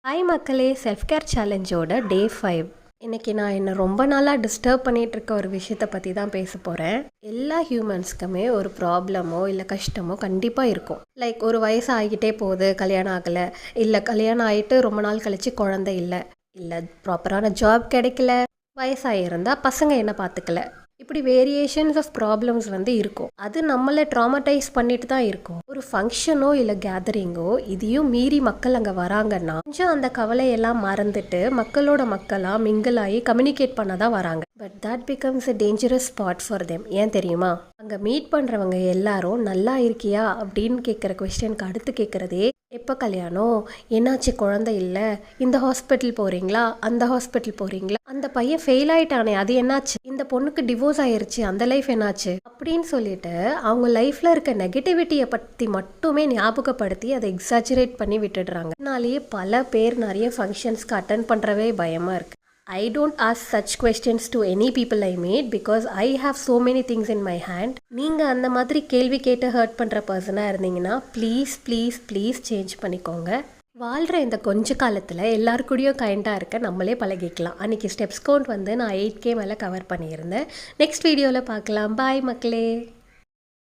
Hi மக்களே, self care சேலஞ்சோட டே 5. இன்றைக்கி நான் என்னை ரொம்ப நாளாக டிஸ்டர்ப் பண்ணிகிட்டு இருக்க ஒரு விஷயத்தை பற்றி தான் பேச போகிறேன். எல்லா ஹியூமன்ஸ்க்குமே ஒரு ப்ராப்ளமோ இல்லை கஷ்டமோ கண்டிப்பாக இருக்கும். லைக் ஒரு வயசு ஆகிக்கிட்டே போகுது, கல்யாணம் ஆகலை, இல்லை கல்யாணம் ஆகிட்டு ரொம்ப நாள் கழித்து குழந்தை இல்லை, இல்லை ப்ராப்பரான ஜாப் கிடைக்கல, வயசாகிருந்தால் பசங்க என்ன பார்த்துக்கல, இப்படி வேரியேஷன்ஸ் ஆஃப் ப்ராப்ளம்ஸ் இருக்கும். அது நம்மளை ட்ராமடைஸ் பண்ணிட்டு தான் இருக்கும். ஒரு ஃபங்க்ஷனோ இல்லை கேதரிங்கோ இதையும் மீறி மக்கள் அங்கே வராங்கன்னா கொஞ்சம் அந்த கவலையெல்லாம் மறந்துட்டு மக்களோட மக்களாக மிங்கிள் ஆகி கம்யூனிகேட் பண்ண தான் வராங்க. But that becomes a dangerous spot for them. ஏன் தெரியுமா? அங்கே மீட் பண்ணுறவங்க எல்லாரும் நல்லா இருக்கியா அப்படின்னு கேட்குற கொஸ்டினுக்கு அடுத்து கேட்குறதே எப்போ கல்யாணம், என்னாச்சு குழந்தை இல்லை, இந்த ஹாஸ்பிட்டல் போகிறீங்களா, அந்த ஹாஸ்பிட்டல் போகிறீங்களா, அந்த பையன் ஃபெயில் ஆகிட்டானே அது என்னாச்சு, இந்த பொண்ணுக்கு டிவோர்ஸ் ஆயிடுச்சு அந்த லைஃப் என்னாச்சு அப்படின்னு சொல்லிட்டு அவங்க லைஃப்பில் இருக்க நெகட்டிவிட்டியை பற்றி மட்டுமே ஞாபகப்படுத்தி அதை எக்ஸாஜரேட் பண்ணி விட்டுடுறாங்க. அதனாலேயே பல பேர் நிறைய ஃபங்க்ஷன்ஸ்க்கு அட்டன் பண்ணுறவே பயமாக இருக்குது. I don't ask such questions to any people I meet because I have so many things in my hand. நீங்கள் அந்த மாதிரி கேள்வி கேட்டு ஹர்ட் பண்ணுற பர்சனாக இருந்தீங்கன்னா ப்ளீஸ் சேஞ்ச் பண்ணிக்கோங்க. வாழ்கிற இந்த கொஞ்ச காலத்தில் எல்லாருக்கூடையும் கைண்டாக இருக்க நம்மளே பழகிக்கலாம். அன்றைக்கி ஸ்டெப்ஸ் கவுண்ட் நான் 8K மேலே கவர் பண்ணியிருந்தேன். நெக்ஸ்ட் வீடியோவில் பார்க்கலாம். பாய் மக்களே.